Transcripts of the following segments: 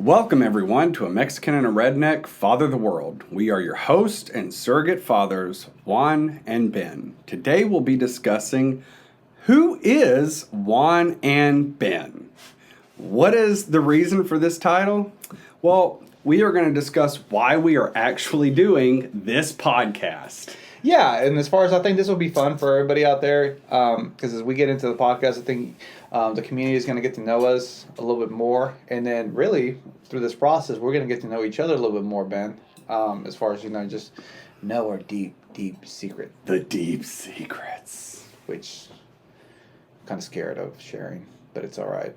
Welcome, everyone, to A Mexican and a Redneck Father the World. We are your host and surrogate fathers, Juan and Ben. Today we'll be discussing who is Juan and Ben. What is the reason for this title? Well, we are going to discuss why we are actually doing this podcast. Yeah, and as far as I think this will be fun for everybody out there, because as we get into the podcast, I think the community is going to get to know us a little bit more, and then really through this process, we're going to get to know each other a little bit more, Ben. As far as just know our deep secret. The deep secrets. Which I'm kind of scared of sharing, but it's all right.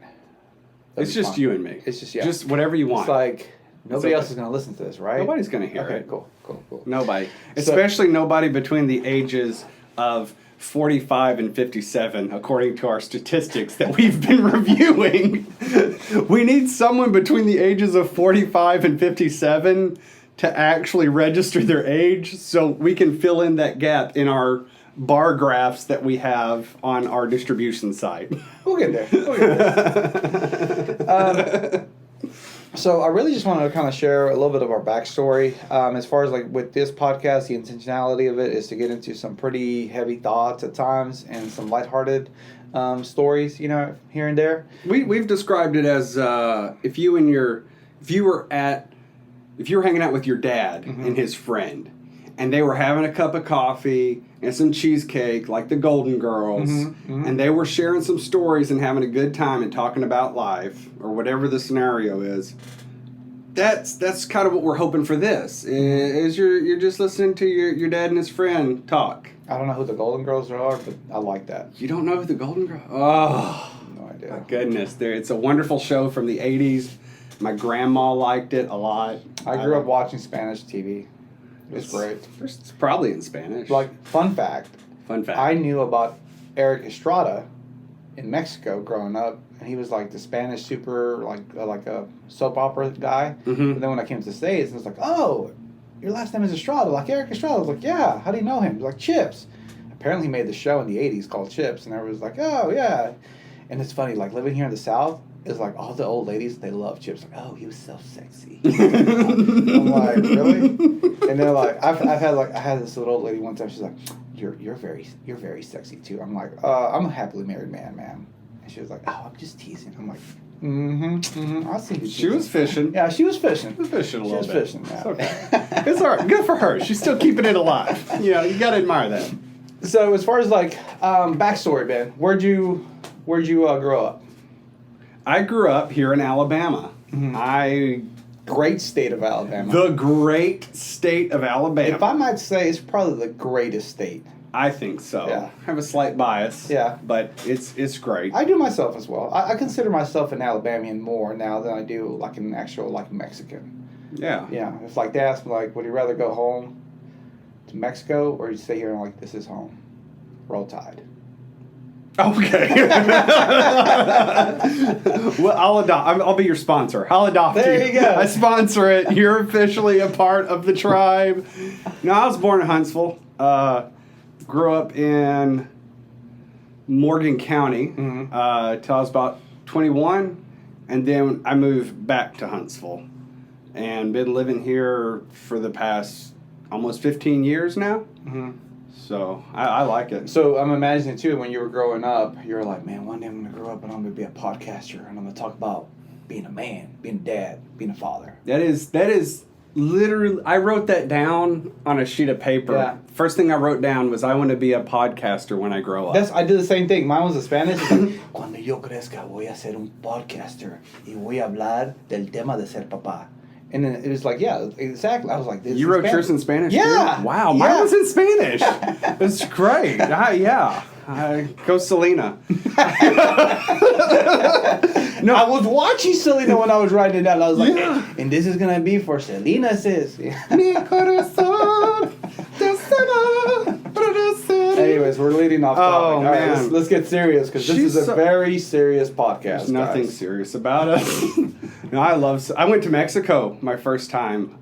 It's just you and me. It's just, yeah. Just whatever you want. It's like nobody else is going to listen to this, right? Nobody's going to hear it. Okay, cool. Nobody. Especially nobody between the ages of 45 and 57, according to our statistics that we've been reviewing. We need someone between the ages of 45 and 57 to actually register their age so we can fill in that gap in our bar graphs that we have on our distribution site. We'll get there. So I really just wanted to kind of share a little bit of our backstory. As far as with this podcast, the intentionality of it is to get into some pretty heavy thoughts at times and some lighthearted stories, here and there. We've described it as if you were hanging out with your dad and his friend, and they were having a cup of coffee and some cheesecake, like the Golden Girls, and they were sharing some stories and having a good time and talking about life or whatever the scenario is. That's kind of what we're hoping for this. Is you're just listening to your dad and his friend talk. I don't know who the Golden Girls are, but I like that. You don't know who the Golden Girls? Oh, no idea. My goodness, it's a wonderful show from the 80s. My grandma liked it a lot. I grew up watching Spanish TV. It was great. It's probably in Spanish. Fun fact. I knew about Eric Estrada in Mexico growing up, and he was the Spanish super, like a soap opera guy. And then when I came to the States, it was like, oh, your last name is Estrada, like Eric Estrada. I was like, yeah, how do you know him? He was like, Chips. Apparently he made the show in the 80s called Chips, and everybody was like, oh, yeah. And it's funny, living here in the South, it's like all the old ladies, they love Chips. Like, oh, he was so sexy. I'm like, really? And they're like, I had this little old lady one time. She's like, you're very sexy too. I'm like, I'm a happily married man, ma'am. And she was like, oh, I'm just teasing. I'm like, I see you. She was fishing. Yeah, she was fishing. She was fishing a little bit. She was fishing. Yeah. It's okay. It's all right. Good for her. She's still keeping it alive. You got to admire that. So as far as backstory, Ben, where'd you grow up? I grew up here in Alabama. Great state of Alabama. The great state of Alabama. If I might say, it's probably the greatest state. I think so. Yeah. I have a slight bias. Yeah. But it's great. I do myself as well. I consider myself an Alabamian more now than I do an actual Mexican. Yeah. Yeah. If they ask me would you rather go home to Mexico or you stay here and this is home? Roll Tide. Okay. Well, I'll be your sponsor. I'll adopt you. There you go. I sponsor it. You're officially a part of the tribe. No, I was born in Huntsville. Grew up in Morgan County till I was about 21, and then I moved back to Huntsville, and been living here for the past almost 15 years now. So I like it. So I'm imagining too, when you were growing up, you were like, man, one day I'm going to grow up and I'm going to be a podcaster and I'm going to talk about being a man, being a dad, being a father. That is literally, I wrote that down on a sheet of paper. Yeah. First thing I wrote down was I want to be a podcaster when I grow up. I did the same thing. Mine was in Spanish. It's cuando yo crezca voy a ser un podcaster y voy a hablar del tema de ser papá. And then it was yeah, exactly. I was like, this. You wrote yours in Spanish? Yeah. Too? Wow, mine was in Spanish. It's great. Yeah. Go Selena. No, I was watching Selena when I was writing it down. I was like, and this is going to be for Selena, sis. Mi corazón te será. Anyways, we're leading off topic. Oh, man. All right, let's get serious because this is a very serious podcast. There's nothing serious about us. No, I went to Mexico my first time.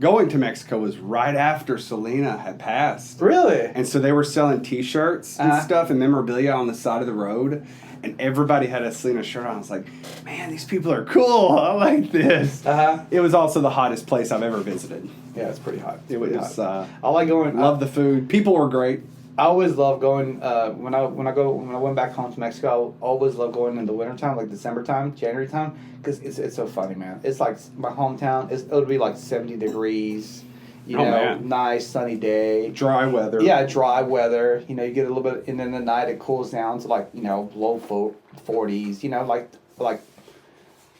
Going to Mexico was right after Selena had passed. Really? And so they were selling T-shirts and stuff and memorabilia on the side of the road. and everybody had a Selena shirt on. I was like, man, these people are cool. I like this. It was also the hottest place I've ever visited. Yeah, it's pretty hot. It was. I like going. Love the food. People were great. I always love going when I went back home to Mexico. I always love going in the wintertime, like December time, January time, because it's so funny, man. It's like my hometown. It would be like 70 degrees. Man. Nice sunny day. Dry weather. Yeah, dry weather. You get a little bit, and then at night it cools down to like low 40s. Like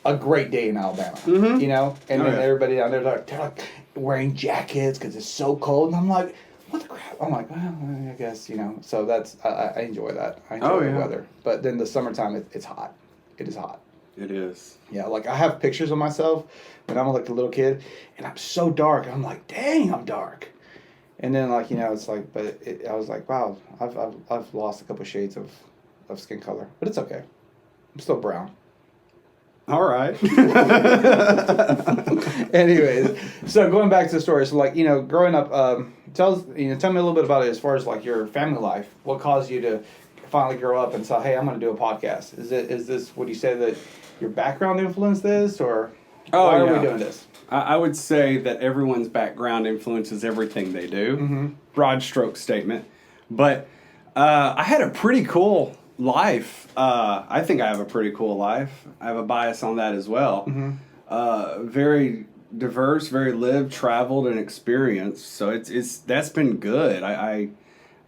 a great day in Alabama. Mm-hmm. And then everybody down there they're like wearing jackets because it's so cold, and I'm like, what the crap? I'm like, well, I guess So that's I enjoy that. I enjoy the weather, but then the summertime it's hot. It is hot. It is. Yeah, like I have pictures of myself when I'm like a little kid, and I'm so dark. I'm like, dang, I'm dark. And then it's like, but I was like, wow, I've lost a couple shades of skin color, but it's okay. I'm still brown. All right. Anyways, so going back to the story, so growing up, tell me a little bit about it as far as like your family life. What caused you to finally grow up and say, hey, I'm going to do a podcast? Is this would you say that your background influenced this, or why are we doing this? I would say that everyone's background influences everything they do. Mm-hmm. Broad stroke statement. But I had a pretty cool life. I think I have a pretty cool life. I have a bias on that as well. Mm-hmm. Very diverse, very lived, traveled, and experienced. So that's been good. I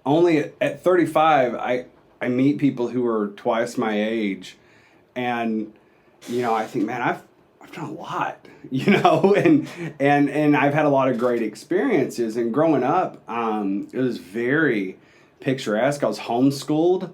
only at 35 I meet people who are twice my age, and I think, man, I've done a lot, and I've had a lot of great experiences. And growing up, it was very picturesque. I was homeschooled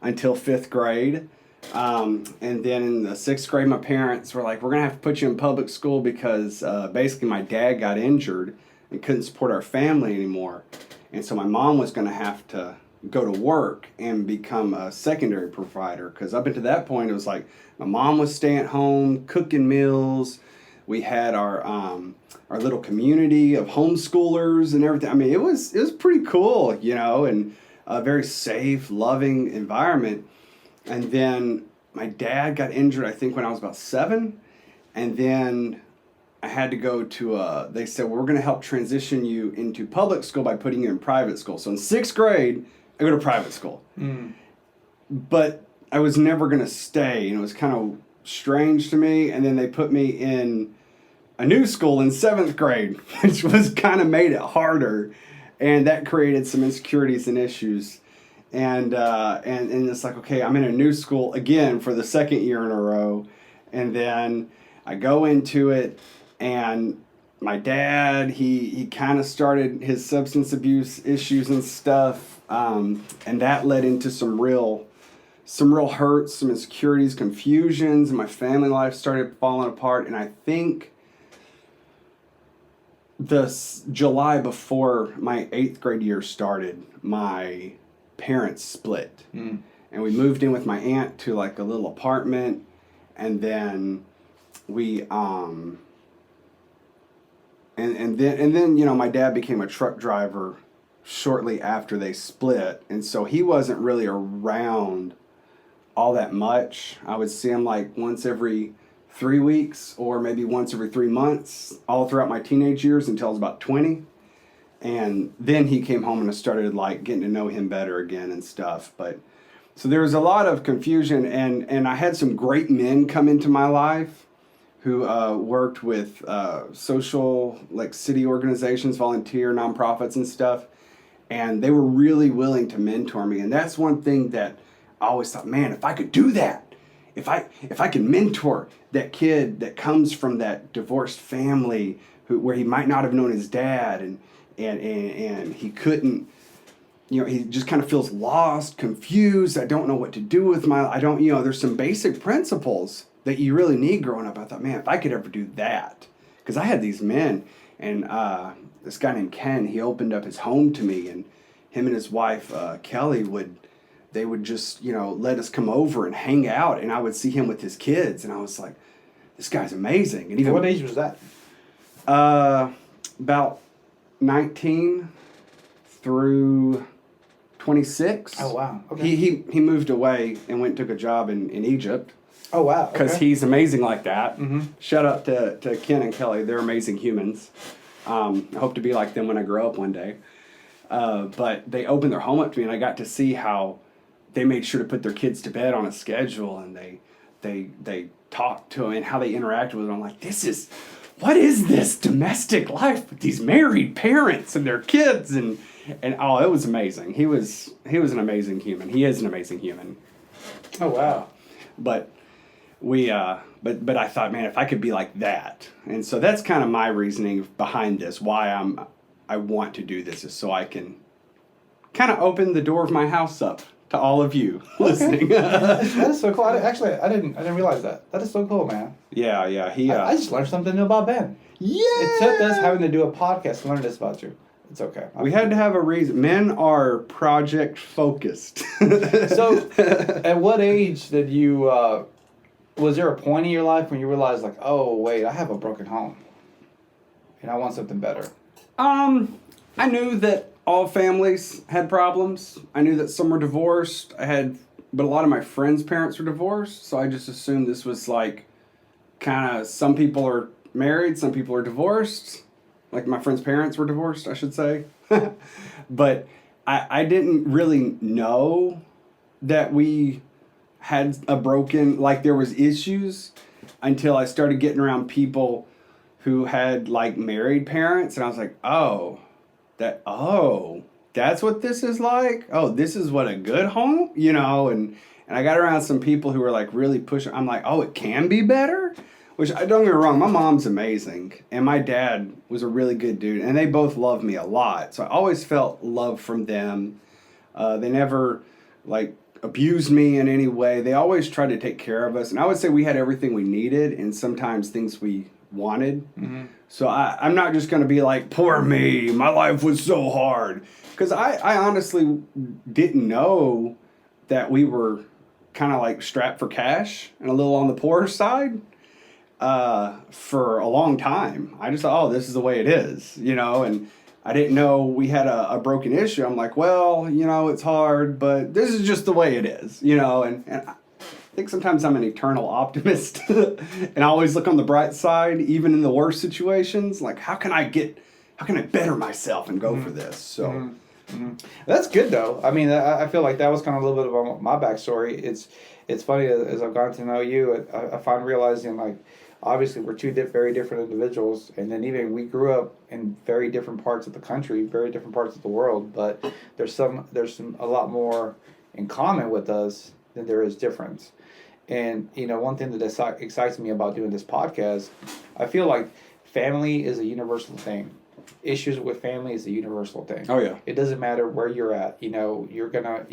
until 5th grade. And then in the 6th grade, my parents were like, we're going to have to put you in public school because basically my dad got injured and couldn't support our family anymore. And so my mom was going to have to go to work and become a secondary provider, because up until that point, it was like my mom was staying at home, cooking meals. We had our little community of homeschoolers and everything. I mean, it was pretty cool, and a very safe, loving environment. And then my dad got injured, I think, when I was about 7. And then I had to go to they said, well, we're going to help transition you into public school by putting you in private school. So in 6th grade, I go to private school. Mm. But I was never going to stay. It was kind of strange to me. And then they put me in a new school in 7th grade, which was kind of made it harder. And that created some insecurities and issues. And it's like, okay, I'm in a new school again for the 2nd year in a row. And then I go into it, and my dad, he kind of started his substance abuse issues and stuff. And that led into some real hurts, some insecurities, confusions, and my family life started falling apart. And I think July before my 8th grade year started, my parents split. And we moved in with my aunt to like a little apartment, and then we and then my dad became a truck driver shortly after they split, and so he wasn't really around all that much. I would see him like once every 3 weeks or maybe once every 3 months all throughout my teenage years until I was about 20. And then he came home and I started like getting to know him better again and stuff. But so there was a lot of confusion, and I had some great men come into my life who worked with social, like city organizations, volunteer nonprofits and stuff. And they were really willing to mentor me. And that's one thing that I always thought, man, if I could do that, if I could mentor that kid that comes from that divorced family where he might not have known his dad, and he couldn't, he just kind of feels lost, confused. I don't know what to do with there's some basic principles that you really need growing up. I thought, man, if I could ever do that, because I had these men, and this guy named Ken, he opened up his home to me, and him and his wife, Kelly, would just, let us come over and hang out, and I would see him with his kids, and I was like, this guy's amazing. And even what age was that? About 19 through 26. Oh, wow. Okay. He moved away and went and took a job in Egypt. Oh, wow. Because okay. he's amazing like that. Mm-hmm. Shout out to Ken and Kelly. They're amazing humans. I hope to be like them when I grow up one day. But they opened their home up to me, and I got to see how they made sure to put their kids to bed on a schedule, and they talked to them and how they interacted with them. I'm like, what is this domestic life with these married parents and their kids? And oh, it was amazing. He was an amazing human. He is an amazing human. Oh, wow. But but I thought, man, if I could be like that. And so that's kind of my reasoning behind this, why I want to do this, is so I can kind of open the door of my house up to all of you listening. that is so cool. I didn't realize that. That is so cool, man. Yeah. I just learned something new about Ben. Yeah. It took us having to do a podcast to learn this about you. It's okay. We had to have a reason. Men are project focused. So, at what age did you? Was there a point in your life when you realized, like, oh wait, I have a broken home, and I want something better? I knew that all families had problems. I knew that some were divorced. But a lot of my friends' parents were divorced, so I just assumed this was like, kind of, some people are married, some people are divorced. Like my friends' parents were divorced, I should say. But I didn't really know that we had there was issues until I started getting around people who had like married parents, and I was like, that's what this is like? Oh, this is what a good home? And I got around some people who were like really pushing. I'm like, oh, it can be better? Which, don't get me wrong, my mom's amazing, and my dad was a really good dude, and they both loved me a lot. So I always felt love from them. They never, like, abused me in any way. They always tried to take care of us, and I would say we had everything we needed, and sometimes things we wanted. Mm-hmm. So I'm not just going to be like, poor me, my life was so hard. Because I honestly didn't know that we were kind of like strapped for cash and a little on the poorer side. For a long time. I just thought, this is the way it is, and I didn't know we had a broken issue. I'm like, well, it's hard, but this is just the way it is, and I think sometimes I'm an eternal optimist, and I always look on the bright side, even in the worst situations, like, how can I better myself and go for this? So. Mm-hmm. That's good, though. I mean, I feel like that was kind of a little bit of my backstory. It's funny, as I've gotten to know you, I find realizing, like, obviously, we're two very different individuals, and then even we grew up in very different parts of the country, very different parts of the world. But there's a lot more in common with us than there is difference. And one thing that excites me about doing this podcast, I feel like family is a universal thing. Issues with family is a universal thing. Oh yeah. It doesn't matter where you're at. You're gonna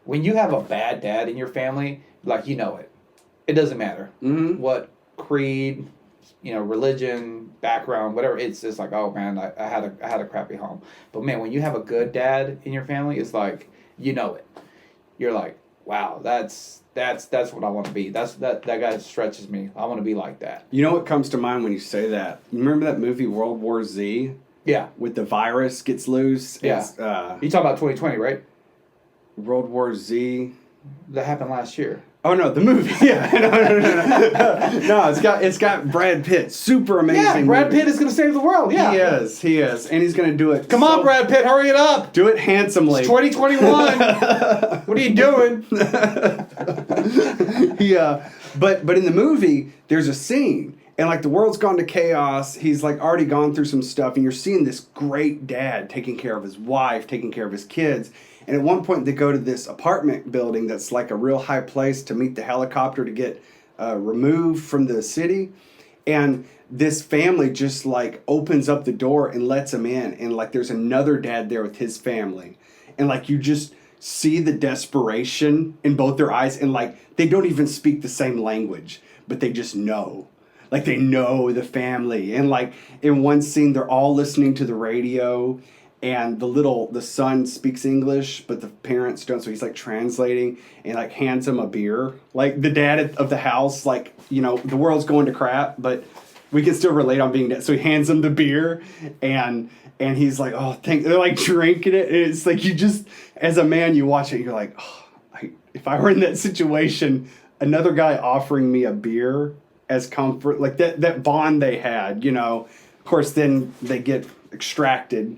when you have a bad dad in your family, like it. It doesn't matter what creed, religion, background, whatever. It's just like, oh man, I had a crappy home. But man, when you have a good dad in your family, it's like it. You're like, wow, that's what I want to be. That guy stretches me. I want to be like that. You know what comes to mind when you say that? You remember that movie World War Z? Yeah. With the virus gets loose. Yeah. You talking about 2020, right? World War Z. That happened last year. Oh no, the movie. Yeah, no. No, it's got Brad Pitt. Super amazing. Yeah, Brad Pitt is gonna save the world. Yeah, he is, and he's gonna do it. Come on, Brad Pitt, hurry it up. Do it handsomely. It's 2021. What are you doing? But in the movie, there's a scene, and like the world's gone to chaos. He's like already gone through some stuff, and you're seeing this great dad taking care of his wife, taking care of his kids. And at one point, they go to this apartment building that's like a real high place to meet the helicopter to get removed from the city. And this family just like opens up the door and lets him in. And like there's another dad there with his family. And like you just see the desperation in both their eyes. And like they don't even speak the same language, but they just know. Like they know the family. And like in one scene, they're all listening to the radio. And the son speaks English, but the parents don't. So he's like translating and like hands him a beer. Like the dad of the house, like, the world's going to crap, but we can still relate on being dads. So he hands them the beer, and he's like, oh, they're like drinking it. And it's like, you just, as a man, you watch it, you're like, oh, if I were in that situation, another guy offering me a beer as comfort, like that bond they had, you know. Of course, then they get extracted,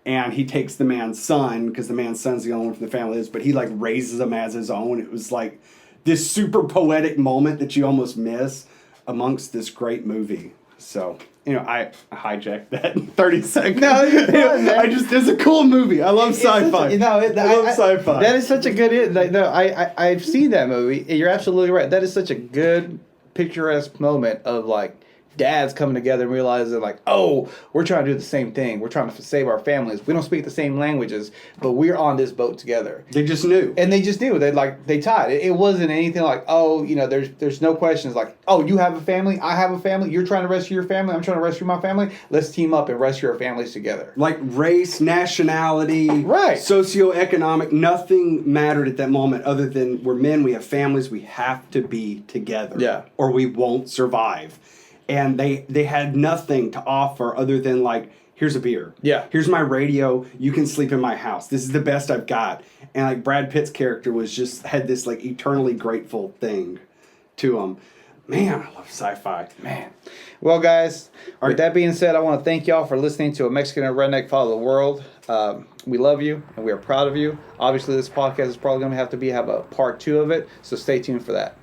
and he takes the man's son, because the man's son's the only one from the family, but he like raises him as his own. It was like this super poetic moment that you almost miss amongst this great movie. So, you know, I hijacked that in 30 seconds. No, it's fun, man. It's a cool movie. I love sci-fi. I love sci-fi. That is such a good, I've seen that movie. You're absolutely right. That is such a good, picturesque moment of like dads coming together and realizing like, oh, we're trying to do the same thing. We're trying to save our families. We don't speak the same languages, but we're on this boat together. They just knew. And they just knew. They tied. It wasn't anything like, oh, you know, there's no questions like, oh, you have a family, I have a family, you're trying to rescue your family, I'm trying to rescue my family. Let's team up and rescue our families together. Like race, nationality, right, socioeconomic, nothing mattered at that moment other than we're men, we have families, we have to be together. Yeah. Or we won't survive. And they had nothing to offer other than like, here's a beer. Yeah. Here's my radio. You can sleep in my house. This is the best I've got. And like Brad Pitt's character had this like eternally grateful thing to him. Man, I love sci-fi. Man. Well, guys, with that being said, I want to thank y'all for listening to A Mexican and Redneck Follow the World. We love you, and we are proud of you. Obviously, this podcast is probably going to have a part 2 of it, so stay tuned for that.